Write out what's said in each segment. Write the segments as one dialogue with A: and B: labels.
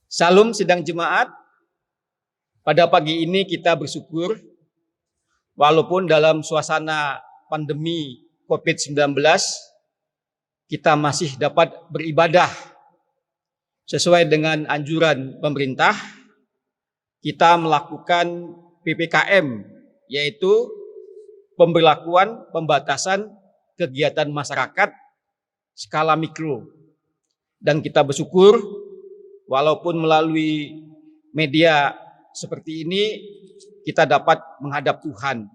A: Salam sidang jemaat. Pada pagi ini kita bersyukur walaupun dalam suasana pandemi COVID-19 kita masih dapat beribadah sesuai dengan anjuran pemerintah. Kita melakukan PPKM, yaitu pembatasan kegiatan masyarakat skala mikro. Dan kita bersyukur walaupun melalui media seperti ini kita dapat menghadap Tuhan.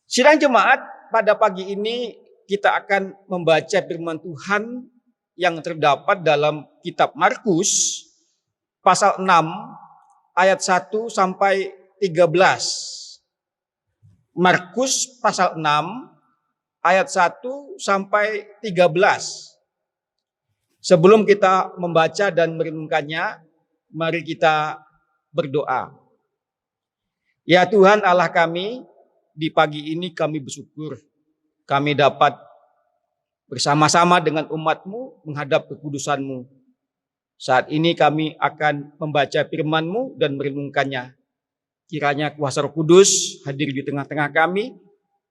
A: Sidang jemaat, pada pagi ini kita akan membaca firman Tuhan yang terdapat dalam kitab Markus pasal 6 ayat 1 sampai 13. Markus pasal 6 ayat 1 sampai 13. Sebelum kita membaca dan merenungkannya, mari kita berdoa. Ya Tuhan Allah kami, di pagi ini kami bersyukur kami dapat bersama-sama dengan umat-Mu menghadap kekudusan-Mu. Saat ini kami akan membaca firman-Mu dan merenungkannya. Kiranya kuasa Roh Kudus hadir di tengah-tengah kami,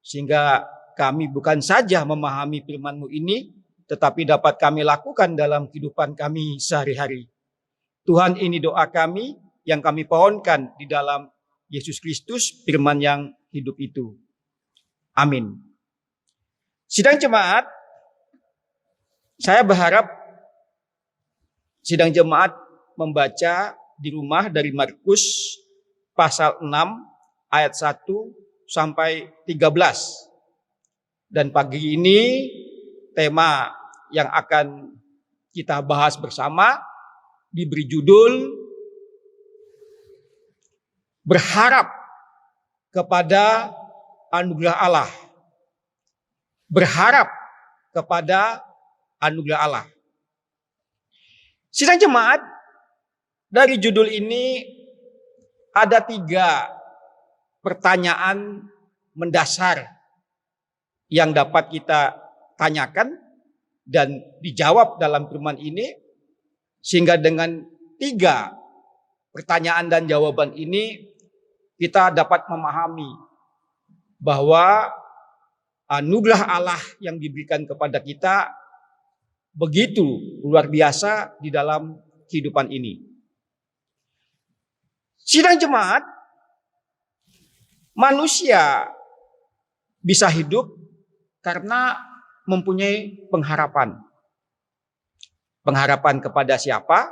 A: sehingga kami bukan saja memahami firman-Mu ini, tetapi dapat kami lakukan dalam kehidupan kami sehari-hari. Tuhan, ini doa kami yang kami pohonkan di dalam Yesus Kristus, firman yang hidup itu. Amin. Sidang jemaat, saya berharap sidang jemaat membaca di rumah dari Markus pasal 6 ayat 1 sampai 13. Dan pagi ini tema yang akan kita bahas bersama diberi judul Berharap kepada anugerah Allah. Berharap kepada anugerah Allah. Sidang jemaat, dari judul ini ada 3 pertanyaan mendasar yang dapat kita tanyakan dan dijawab dalam firman ini, sehingga dengan 3 pertanyaan dan jawaban ini kita dapat memahami bahwa anugerah Allah yang diberikan kepada kita begitu luar biasa di dalam kehidupan ini. Sidang jemaat, manusia bisa hidup karena mempunyai pengharapan. Pengharapan kepada siapa?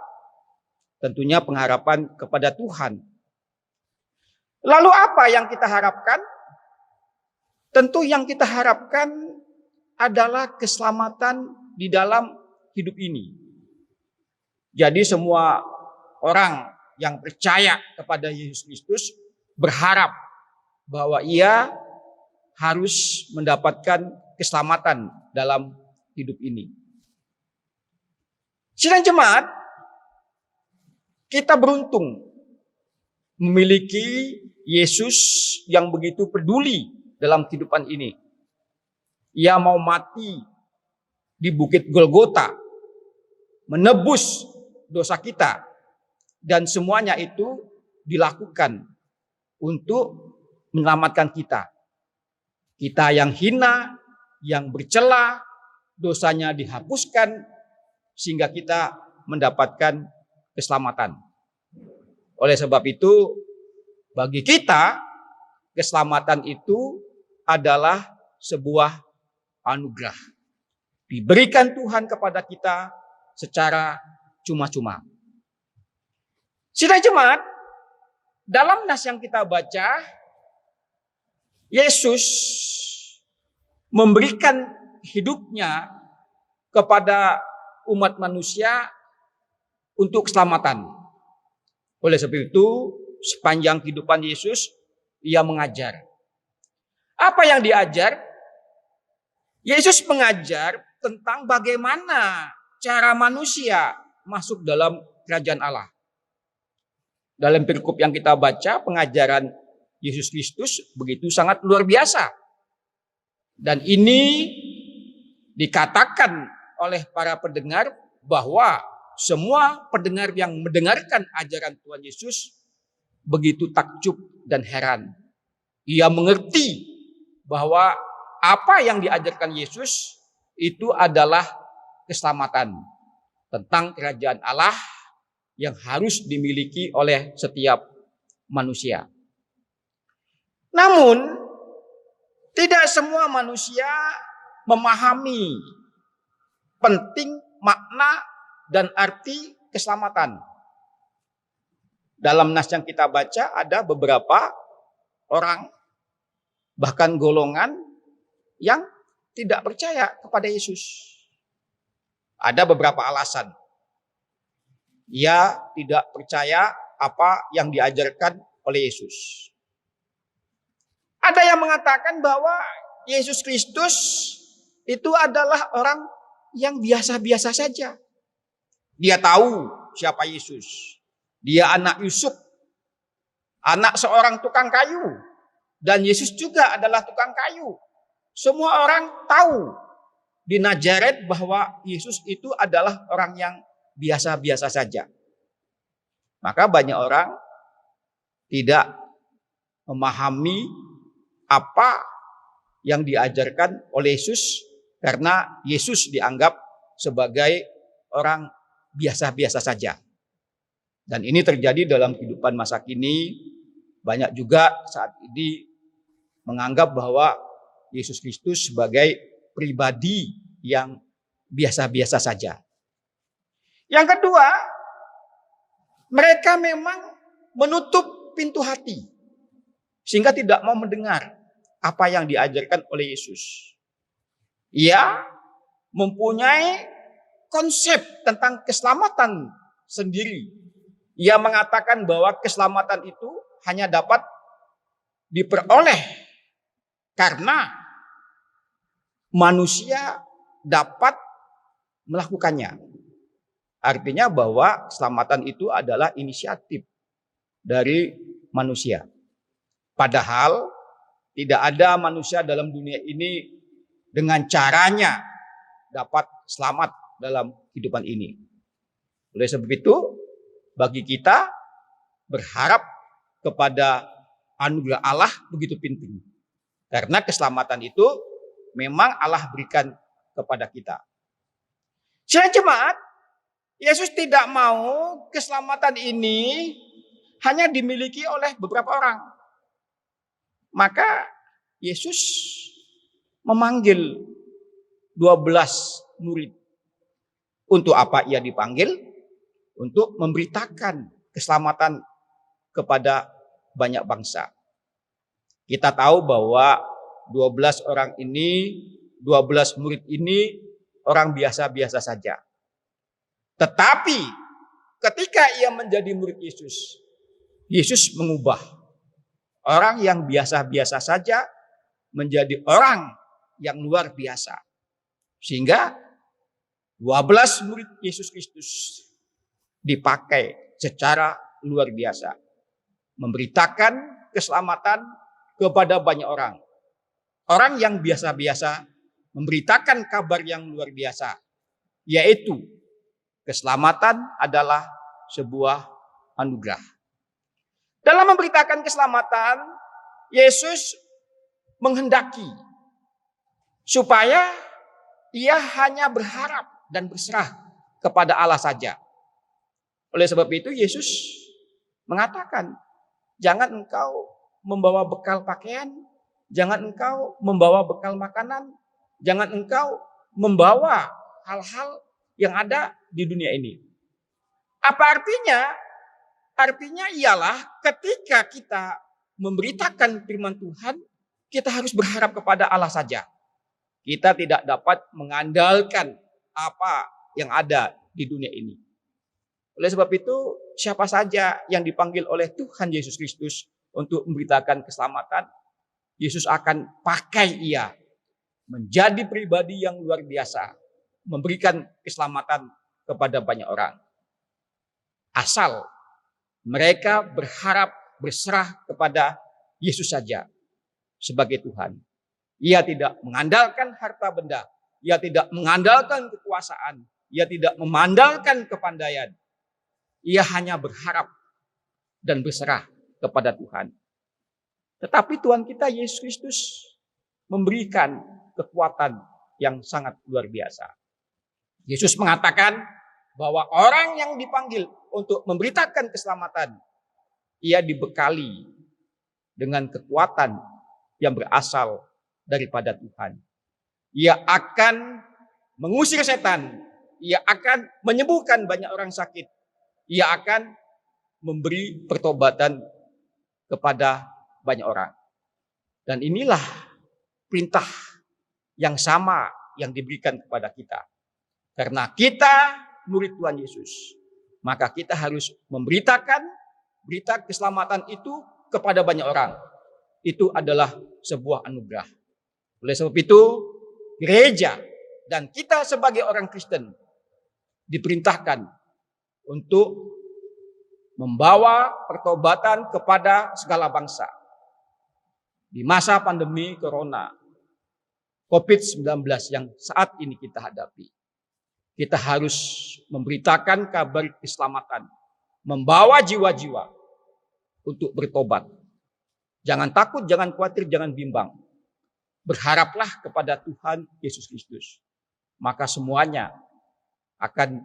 A: Tentunya pengharapan kepada Tuhan. Lalu apa yang kita harapkan? Tentu yang kita harapkan adalah keselamatan di dalam hidup ini. Jadi semua orang yang percaya kepada Yesus Kristus berharap bahwa ia harus mendapatkan keselamatan dalam hidup ini. Sidang jemaat, kita beruntung memiliki Yesus yang begitu peduli dalam kehidupan ini. Ia mau mati di Bukit Golgota, menebus dosa kita, dan semuanya itu dilakukan untuk menyelamatkan kita. Kita yang hina, yang bercela, dosanya dihapuskan sehingga kita mendapatkan keselamatan. Oleh sebab itu, bagi kita keselamatan itu adalah sebuah anugerah. Diberikan Tuhan kepada kita secara cuma-cuma. Sidang jemaat, dalam nas yang kita baca, Yesus memberikan hidupnya kepada umat manusia untuk keselamatan. Oleh sebab itu, sepanjang kehidupan Yesus, ia mengajar. Apa yang diajar? Yesus mengajar tentang bagaimana cara manusia masuk dalam kerajaan Allah. Dalam perikop yang kita baca, pengajaran Yesus Kristus begitu sangat luar biasa. Dan ini dikatakan oleh para pendengar bahwa semua pendengar yang mendengarkan ajaran Tuhan Yesus begitu takjub dan heran. Ia mengerti bahwa apa yang diajarkan Yesus itu adalah keselamatan tentang kerajaan Allah yang harus dimiliki oleh setiap manusia. Namun, tidak semua manusia memahami penting makna dan arti keselamatan. Dalam nas yang kita baca ada beberapa orang, bahkan golongan yang tidak percaya kepada Yesus. Ada beberapa alasan. Ia tidak percaya apa yang diajarkan oleh Yesus. Ada yang mengatakan bahwa Yesus Kristus itu adalah orang yang biasa-biasa saja. Dia tahu siapa Yesus. Dia anak Yusuf, anak seorang tukang kayu. Dan Yesus juga adalah tukang kayu. Semua orang tahu di Nazaret bahwa Yesus itu adalah orang yang biasa-biasa saja. Maka banyak orang tidak memahami apa yang diajarkan oleh Yesus karena Yesus dianggap sebagai orang biasa-biasa saja. Dan ini terjadi dalam kehidupan masa kini. Banyak juga saat ini menganggap bahwa Yesus Kristus sebagai pribadi yang biasa-biasa saja. Yang kedua, mereka memang menutup pintu hati sehingga tidak mau mendengar apa yang diajarkan oleh Yesus. Ia mempunyai konsep tentang keselamatan sendiri. Ia mengatakan bahwa keselamatan itu hanya dapat diperoleh karena manusia dapat melakukannya. Artinya bahwa keselamatan itu adalah inisiatif dari manusia. Padahal tidak ada manusia dalam dunia ini dengan caranya dapat selamat dalam kehidupan ini. Oleh sebab itu, bagi kita berharap kepada anugerah Allah begitu penting. Karena keselamatan itu memang Allah berikan kepada kita. Sidang jemaat, Yesus tidak mau keselamatan ini hanya dimiliki oleh beberapa orang. Maka Yesus memanggil 12 murid. Untuk apa ia dipanggil? Untuk memberitakan keselamatan kepada banyak bangsa. Kita tahu bahwa 12 orang ini, 12 murid ini orang biasa-biasa saja. Tetapi ketika ia menjadi murid Yesus, Yesus mengubah orang yang biasa-biasa saja menjadi orang yang luar biasa. Sehingga 12 murid Yesus Kristus dipakai secara luar biasa. Memberitakan keselamatan kepada banyak orang. Orang yang biasa-biasa memberitakan kabar yang luar biasa. Yaitu keselamatan adalah sebuah anugerah. Dalam memberitakan keselamatan, Yesus menghendaki supaya ia hanya berharap dan berserah kepada Allah saja. Oleh sebab itu Yesus mengatakan, jangan engkau membawa bekal pakaian, jangan engkau membawa bekal makanan, jangan engkau membawa hal-hal yang ada di dunia ini. Apa artinya? Artinya ialah ketika kita memberitakan firman Tuhan, kita harus berharap kepada Allah saja. Kita tidak dapat mengandalkan apa yang ada di dunia ini. Oleh sebab itu, siapa saja yang dipanggil oleh Tuhan Yesus Kristus untuk memberitakan keselamatan, Yesus akan pakai ia menjadi pribadi yang luar biasa, memberikan keselamatan kepada banyak orang. Asal mereka berharap berserah kepada Yesus saja sebagai Tuhan. Ia tidak mengandalkan harta benda, ia tidak mengandalkan kekuasaan, ia tidak memandalkan kepandaian. Ia hanya berharap dan berserah kepada Tuhan. Tetapi Tuhan kita Yesus Kristus memberikan kekuatan yang sangat luar biasa. Yesus mengatakan bahwa orang yang dipanggil untuk memberitakan keselamatan, ia dibekali dengan kekuatan yang berasal daripada Tuhan. Ia akan mengusir setan, ia akan menyembuhkan banyak orang sakit, ia akan memberi pertobatan kepada banyak orang. Dan inilah perintah yang sama yang diberikan kepada kita. Karena kita murid Tuhan Yesus, maka kita harus memberitakan berita keselamatan itu kepada banyak orang. Itu adalah sebuah anugerah. Oleh sebab itu, gereja dan kita sebagai orang Kristen diperintahkan untuk membawa pertobatan kepada segala bangsa. Di masa pandemi corona, COVID-19 yang saat ini kita hadapi, kita harus memberitakan kabar keselamatan, membawa jiwa-jiwa untuk bertobat. Jangan takut, jangan khawatir, jangan bimbang. Berharaplah kepada Tuhan Yesus Kristus. Maka semuanya akan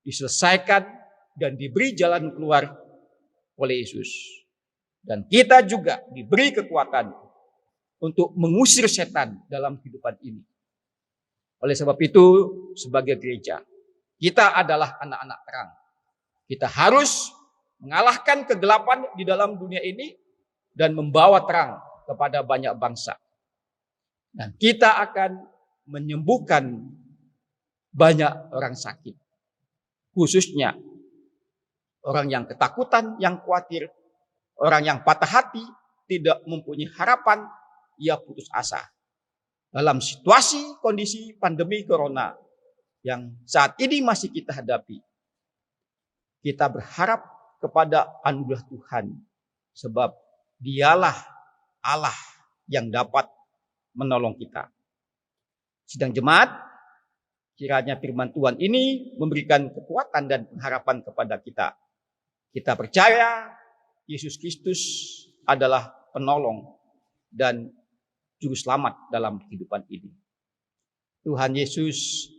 A: diselesaikan dan diberi jalan keluar oleh Yesus. Dan kita juga diberi kekuatan untuk mengusir setan dalam kehidupan ini. Oleh sebab itu, sebagai gereja, kita adalah anak-anak terang. Kita harus mengalahkan kegelapan di dalam dunia ini dan membawa terang kepada banyak bangsa. Dan kita akan menyembuhkan banyak orang sakit. Khususnya orang yang ketakutan, yang khawatir, orang yang patah hati, tidak mempunyai harapan, ia putus asa. Dalam situasi kondisi pandemi corona yang saat ini masih kita hadapi, kita berharap kepada anugerah Tuhan, sebab Dialah Allah yang dapat menolong kita. Sidang jemaat, kiranya firman Tuhan ini memberikan kekuatan dan pengharapan kepada kita. Kita percaya Yesus Kristus adalah penolong dan juru selamat dalam kehidupan ini. Tuhan Yesus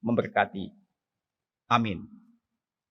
A: memberkati. Amin.